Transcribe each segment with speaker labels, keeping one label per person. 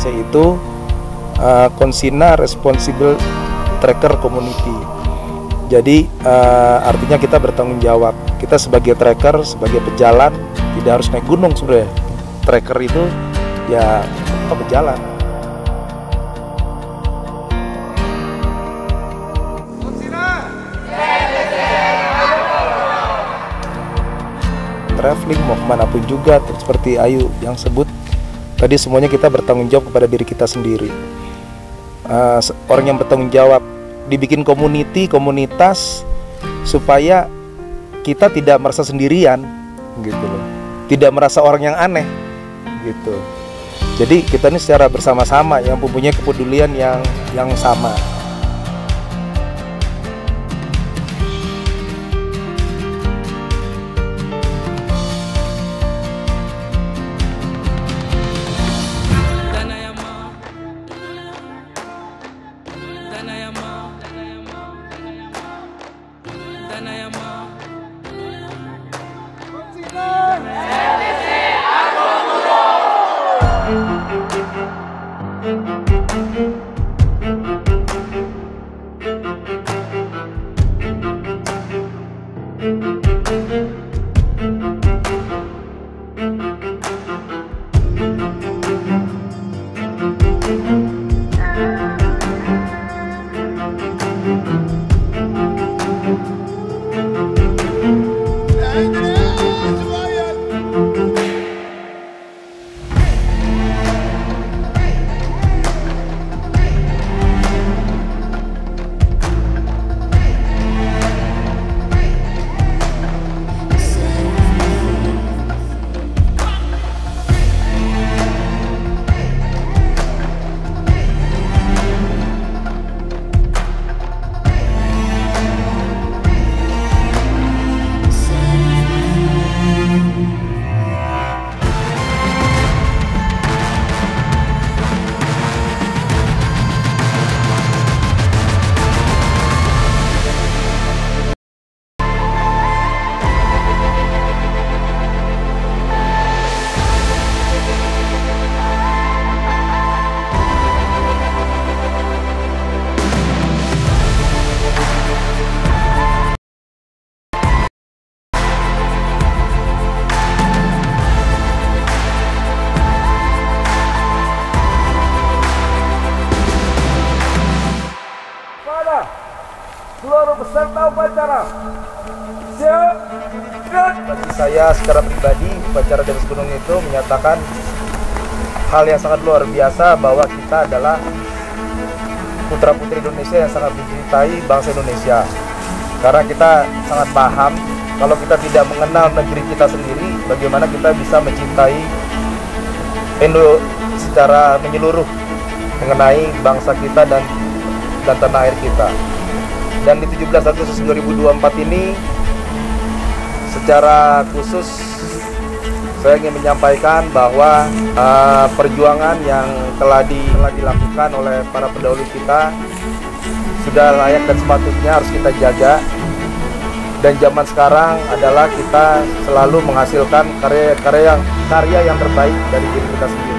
Speaker 1: Indonesia itu Konsina Responsible Tracker Community. Jadi artinya kita bertanggung jawab. Kita sebagai tracker, sebagai pejalan tidak harus naik gunung sebenarnya. Tracker itu ya pejalan. Traveling mau kemanapun juga, seperti Ayu yang sebut tadi, semuanya kita bertanggung jawab kepada diri kita sendiri. Orang yang bertanggung jawab, dibikin komunitas supaya kita tidak merasa sendirian gitu loh, tidak merasa orang yang aneh gitu. Jadi kita ini secara bersama-sama yang mempunyai kepedulian yang sama.
Speaker 2: Seluruh peserta upacara siap.
Speaker 1: Bagi saya secara pribadi, upacara Di Atas Gunung itu menyatakan hal yang sangat luar biasa bahwa kita adalah putra-putri Indonesia yang sangat mencintai bangsa Indonesia. Karena kita sangat paham kalau kita tidak mengenal negeri kita sendiri, bagaimana kita bisa mencintai Indo secara menyeluruh mengenai bangsa kita dan tanah air kita. Dan di 17 Agustus 2024 ini secara khusus saya ingin menyampaikan bahwa perjuangan yang telah dilakukan oleh para pendahulu kita sudah layak dan sepatutnya harus kita jaga. Dan zaman sekarang adalah kita selalu menghasilkan karya yang terbaik dari diri kita sendiri.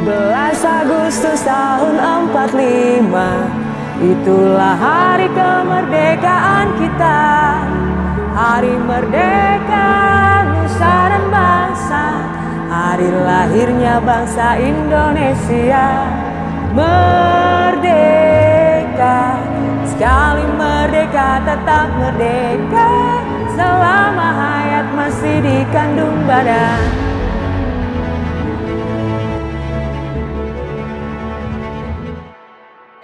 Speaker 3: 17 Agustus tahun 45, itulah hari kemerdekaan kita. Hari merdeka nusa dan bangsa, hari lahirnya bangsa Indonesia. Merdeka, sekali merdeka tetap merdeka, selama hayat masih dikandung badan.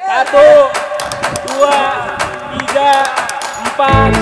Speaker 2: Satu, dua, tiga, empat.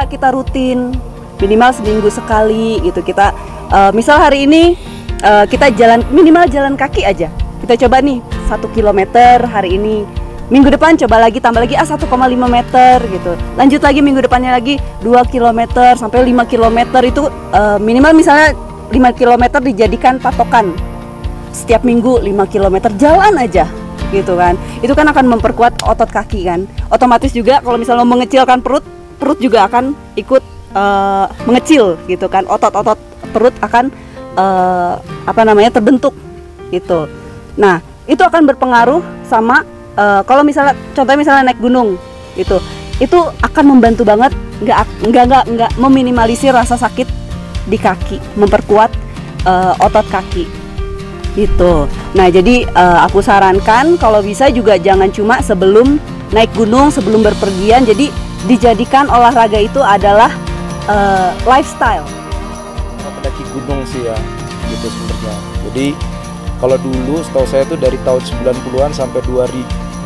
Speaker 4: bisa kita rutin minimal seminggu sekali gitu. Kita misal hari ini kita minimal jalan kaki aja. Kita coba nih 1 kilometer hari ini. Minggu depan coba lagi tambah lagi 1,5 meter gitu. Lanjut lagi minggu depannya lagi 2 kilometer sampai 5 kilometer itu minimal misalnya 5 kilometer dijadikan patokan. Setiap minggu 5 kilometer jalan aja gitu kan. Itu kan akan memperkuat otot kaki kan. Otomatis juga kalau misalnya mengecilkan perut juga akan ikut mengecil gitu kan. Otot-otot perut akan terbentuk gitu. Nah, itu akan berpengaruh sama kalau contohnya misalnya naik gunung itu akan membantu banget nggak meminimalisir rasa sakit di kaki, memperkuat otot kaki gitu. Nah, jadi aku sarankan kalau bisa juga jangan cuma sebelum naik gunung, sebelum berpergian, jadi dijadikan olahraga itu adalah lifestyle.
Speaker 1: Mendaki gunung sih ya, gitu sebenarnya. Jadi kalau dulu setahu saya tuh dari tahun 90-an sampai 2000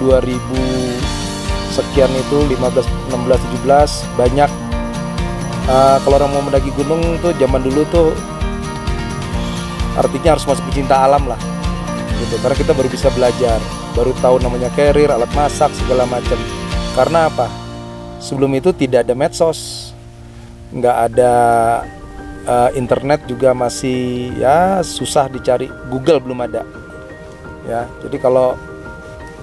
Speaker 1: sekian itu 15, 16, 17 banyak kalau orang mau mendaki gunung tuh zaman dulu tuh artinya harus masuk pecinta alam lah gitu, karena kita baru bisa belajar, baru tahu namanya carrier, alat masak segala macam. Karena apa? Sebelum itu tidak ada medsos, nggak ada internet juga masih ya susah dicari, Google belum ada ya. Jadi kalau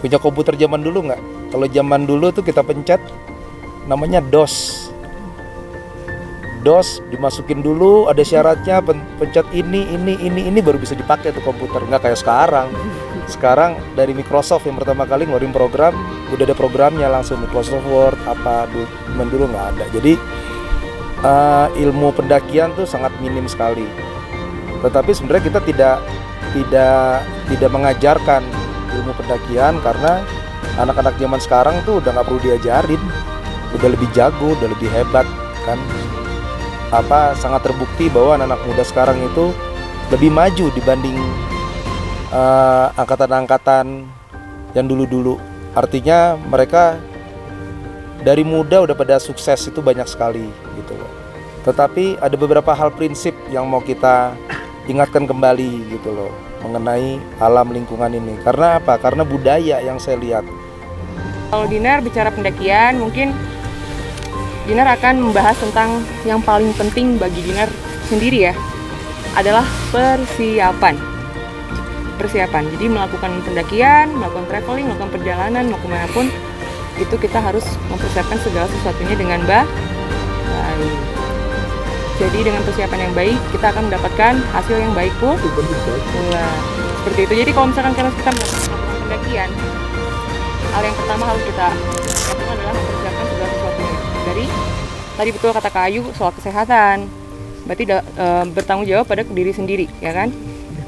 Speaker 1: punya komputer zaman dulu nggak? Kalau zaman dulu tuh kita pencet namanya DOS dimasukin dulu, ada syaratnya, pencet ini baru bisa dipakai tuh komputer. Nggak kayak sekarang dari Microsoft yang pertama kali ngeluarin program udah ada programnya langsung, Microsoft Word apa dulu nggak ada. Jadi ilmu pendakian tuh sangat minim sekali. Tetapi sebenarnya kita tidak mengajarkan ilmu pendakian karena anak-anak zaman sekarang tuh udah nggak perlu diajarin, udah lebih jago, udah lebih hebat kan. Sangat terbukti bahwa anak-anak muda sekarang itu lebih maju dibanding angkatan-angkatan yang dulu-dulu. Artinya mereka dari muda udah pada sukses itu banyak sekali gitu loh. Tetapi ada beberapa hal prinsip yang mau kita ingatkan kembali gitu loh mengenai alam lingkungan ini. Karena apa? Karena budaya yang saya lihat.
Speaker 5: Kalau Dinar bicara pendakian, mungkin Dinar akan membahas tentang yang paling penting bagi Dinar sendiri ya, adalah persiapan. Jadi melakukan pendakian, melakukan traveling, melakukan perjalanan, mau kemanapun, itu kita harus mempersiapkan segala sesuatunya dengan baik. Jadi dengan persiapan yang baik, kita akan mendapatkan hasil yang baik pula. Seperti itu. Jadi kalau misalkan kita melakukan pendakian, hal yang pertama harus kita lakukan adalah mempersiapkan segala sesuatunya. Dari tadi betul kata Kak Ayu soal kesehatan, berarti bertanggung jawab pada diri sendiri, ya kan?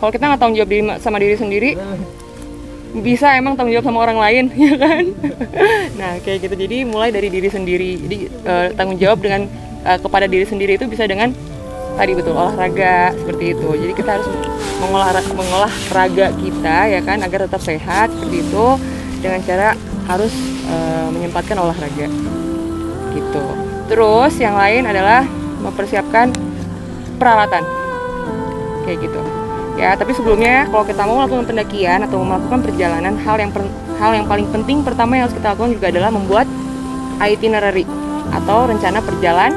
Speaker 5: Kalau kita nggak tanggung jawab sama diri sendiri, bisa emang tanggung jawab sama orang lain, ya kan? Nah kayak gitu. Jadi mulai dari diri sendiri. Jadi tanggung jawab dengan kepada diri sendiri itu bisa dengan tadi betul olahraga seperti itu. Jadi kita harus mengolah raga kita, ya kan, agar tetap sehat seperti itu, dengan cara harus menyempatkan olahraga gitu. Terus yang lain adalah mempersiapkan peralatan kayak gitu ya. Tapi sebelumnya kalau kita mau melakukan pendakian atau melakukan perjalanan, hal yang paling penting pertama yang harus kita lakukan juga adalah membuat itinerary atau rencana perjalanan.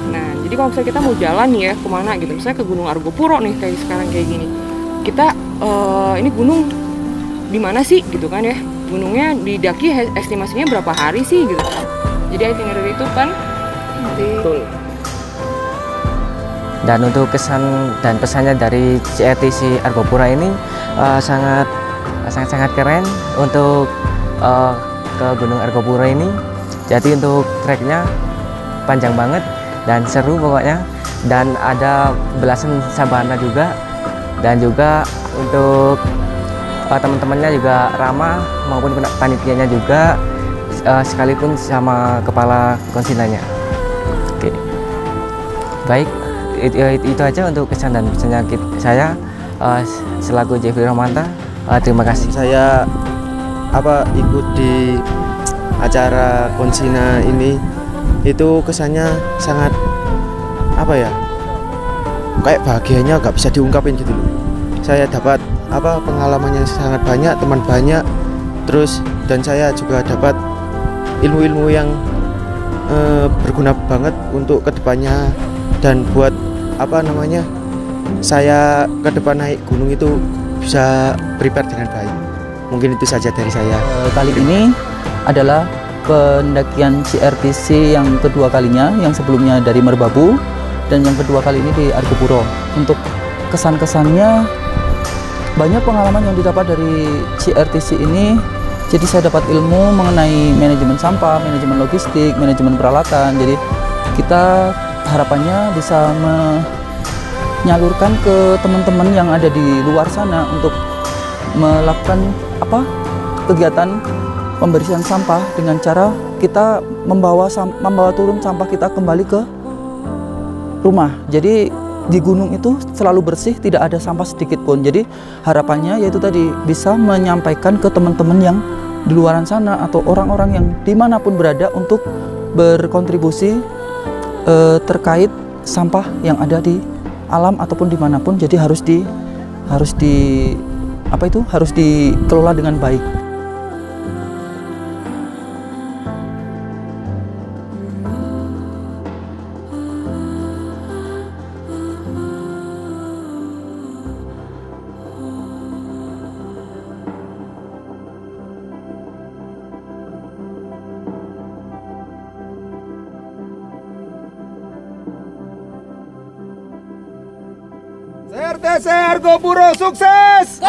Speaker 5: Nah, jadi kalau misalnya kita mau jalan nih ya kemana gitu, misalnya ke Gunung Argopuro nih kayak sekarang kayak gini, kita ini gunung di mana sih gitu kan ya, gunungnya didaki estimasinya berapa hari sih gitu. Jadi itinerary itu kan betul.
Speaker 6: Dan untuk kesan dan pesannya dari CRTC Argopura ini sangat keren untuk ke Gunung Argopura ini. Jadi untuk treknya panjang banget dan seru pokoknya, dan ada belasan sabana juga, dan juga untuk teman-temannya juga ramah maupun panitianya juga, sekalipun sama kepala konsilanya. Oke, baik, itu aja untuk kesan dan pesannya saya selaku Jeffrey Romanta. Terima kasih.
Speaker 7: Saya ikut di acara konsina ini itu kesannya sangat apa ya, kayak bahagianya nggak bisa diungkapin gitu loh. Saya dapat pengalaman yang sangat banyak, teman banyak, terus dan saya juga dapat ilmu-ilmu yang berguna banget untuk kedepannya dan buat saya ke depan naik gunung itu bisa prepare dengan baik. Mungkin itu saja dari saya.
Speaker 8: Kali ini adalah pendakian CRTC yang kedua kalinya, yang sebelumnya dari Merbabu dan yang kedua kali ini di Argopuro. Untuk kesan-kesannya banyak pengalaman yang didapat dari CRTC ini. Jadi saya dapat ilmu mengenai manajemen sampah, manajemen logistik, manajemen peralatan. Jadi kita harapannya bisa menyalurkan ke teman-teman yang ada di luar sana untuk melakukan kegiatan pembersihan sampah dengan cara kita membawa turun sampah kita kembali ke rumah. Jadi di gunung itu selalu bersih, tidak ada sampah sedikit pun. Jadi harapannya yaitu tadi bisa menyampaikan ke teman-teman yang di luaran sana atau orang-orang yang dimanapun berada untuk berkontribusi terkait sampah yang ada di alam ataupun dimanapun. Jadi harus dikelola dengan baik.
Speaker 2: CRTC Argopuro sukses!